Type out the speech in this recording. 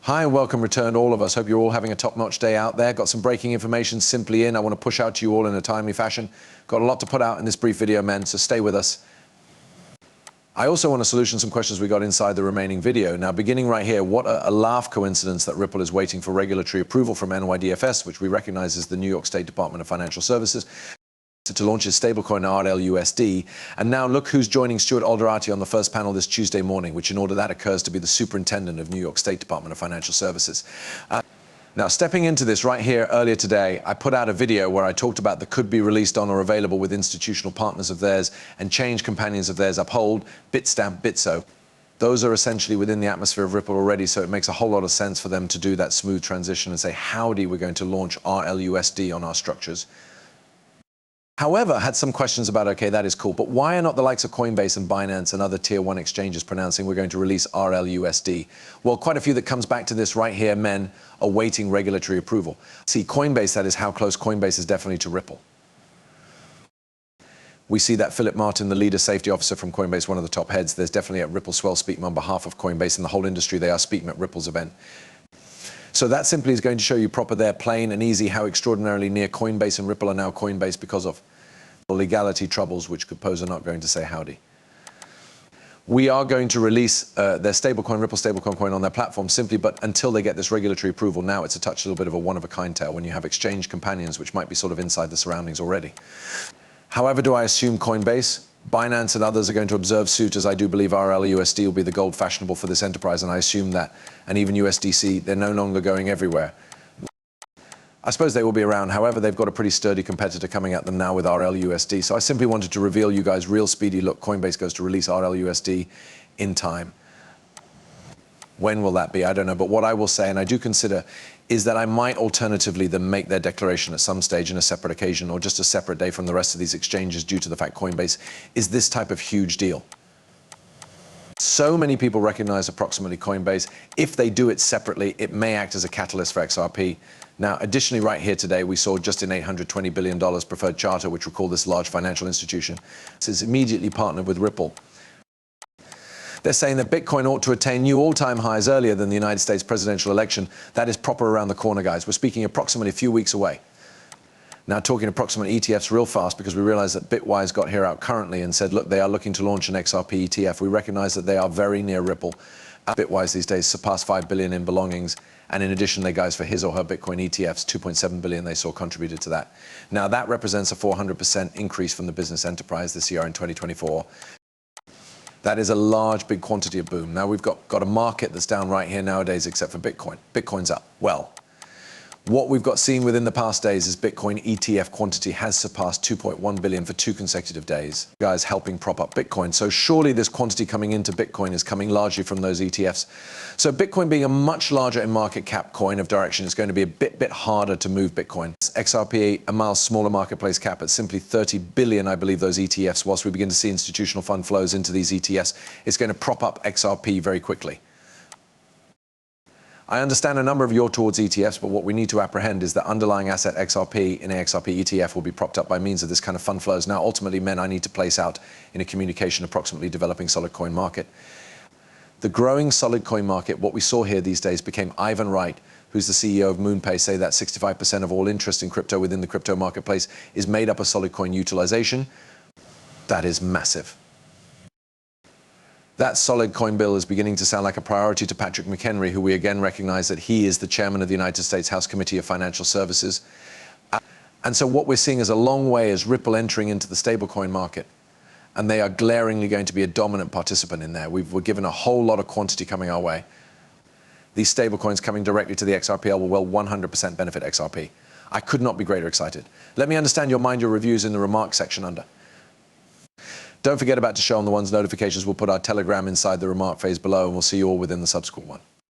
Hi and welcome return to all of us. Hope you're all having a top-notch day out there. Got some breaking information simply in. I want to push out to you all in a timely fashion. Got a lot to put out in this brief video, men, so stay with us. I also want to solution some questions we got inside the remaining video. Now, beginning right here, what a laugh coincidence that Ripple is waiting for regulatory approval from NYDFS, which we recognize as the New York State Department of Financial Services, to launch its stablecoin RLUSD. And now look who's joining Stuart Alderati on the first panel this Tuesday morning, which in order that occurs to be the Superintendent of New York State Department of Financial Services. Now, stepping into this right here earlier today, I put out a video where I talked about the could be released on or available with institutional partners of theirs and change companions of theirs Uphold, Bitstamp, Bitso. Those are essentially within the atmosphere of Ripple already, so it makes a whole lot of sense for them to do that smooth transition and say, howdy, we're going to launch RLUSD on our structures. However, I had some questions about, okay, that is cool, but why are not the likes of Coinbase and Binance and other tier 1 exchanges pronouncing we're going to release RLUSD? Well, quite a few that comes back to this right here, men, awaiting regulatory approval. See, Coinbase, that is how close Coinbase is definitely to Ripple. We see that Philip Martin, the leader safety officer from Coinbase, one of the top heads, there's definitely at Ripple swell speaking on behalf of Coinbase and the whole industry. They are speaking at Ripple's event. So that simply is going to show you proper there, plain and easy, how extraordinarily near Coinbase and Ripple are now Coinbase because of legality troubles which could pose are not going to say howdy. We are going to release their stablecoin, Ripple stablecoin coin on their platform simply, but until they get this regulatory approval, now it's a touch, a little bit of a one-of-a-kind tale when you have exchange companions which might be sort of inside the surroundings already. However, do I assume Coinbase, Binance and others are going to observe suit, as I do believe RLUSD will be the gold fashionable for this enterprise, and I assume that, and even USDC, they're no longer going everywhere. I suppose they will be around. However, they've got a pretty sturdy competitor coming at them now with RLUSD. So I simply wanted to reveal you guys real speedy. Look, Coinbase goes to release RLUSD in time. When will that be? I don't know. But what I will say, and I do consider, is that I might alternatively then make their declaration at some stage in a separate occasion or just a separate day from the rest of these exchanges due to the fact Coinbase is this type of huge deal. So many people recognize approximately Coinbase. If they do it separately, it may act as a catalyst for XRP. Now, additionally, right here today, we saw just in $820 billion preferred charter, which recall this large financial institution. This is immediately partnered with Ripple. They're saying that Bitcoin ought to attain new all-time highs earlier than the United States presidential election. That is proper around the corner, guys. We're speaking approximately a few weeks away. Now, talking approximate ETFs real fast, because we realize that Bitwise got here out currently and said, look, they are looking to launch an XRP ETF. We recognize that they are very near Ripple. Bitwise these days surpassed 5 billion in belongings. And in addition, they guys for his or her Bitcoin ETFs, 2.7 billion they saw contributed to that. Now, that represents a 400% increase from the business enterprise this year in 2024. That is a large, big quantity of boom. Now, we've got a market that's down right here nowadays, except for Bitcoin. Bitcoin's up. Well, what we've got seen within the past days is Bitcoin ETF quantity has surpassed 2.1 billion for 2 consecutive days. Guys helping prop up Bitcoin. So surely this quantity coming into Bitcoin is coming largely from those ETFs. So Bitcoin being a much larger in market cap coin of direction is going to be a bit harder to move Bitcoin. XRP, a miles smaller marketplace cap at simply 30 billion, I believe, those ETFs. Whilst we begin to see institutional fund flows into these ETFs, it's going to prop up XRP very quickly. I understand a number of you're towards ETFs, but what we need to apprehend is that underlying asset XRP in a XRP ETF will be propped up by means of this kind of fund flows. Now, ultimately, men, I need to place out in a communication approximately developing solid coin market. The growing solid coin market, what we saw here these days became Ivan Wright, who's the CEO of MoonPay, say that 65% of all interest in crypto within the crypto marketplace is made up of solid coin utilization. That is massive. That solid coin bill is beginning to sound like a priority to Patrick McHenry, who we again recognize that he is the chairman of the United States House Committee of Financial Services. And so what we're seeing is a long way as Ripple entering into the stablecoin market. And they are glaringly going to be a dominant participant in there. We're given a whole lot of quantity coming our way. These stablecoins coming directly to the XRPL will well 100% benefit XRP. I could not be greater excited. Let me understand your reviews in the remarks section under. Don't forget about to show on the ones notifications. We'll put our Telegram inside the remark phase below, and we'll see you all within the subsequent one.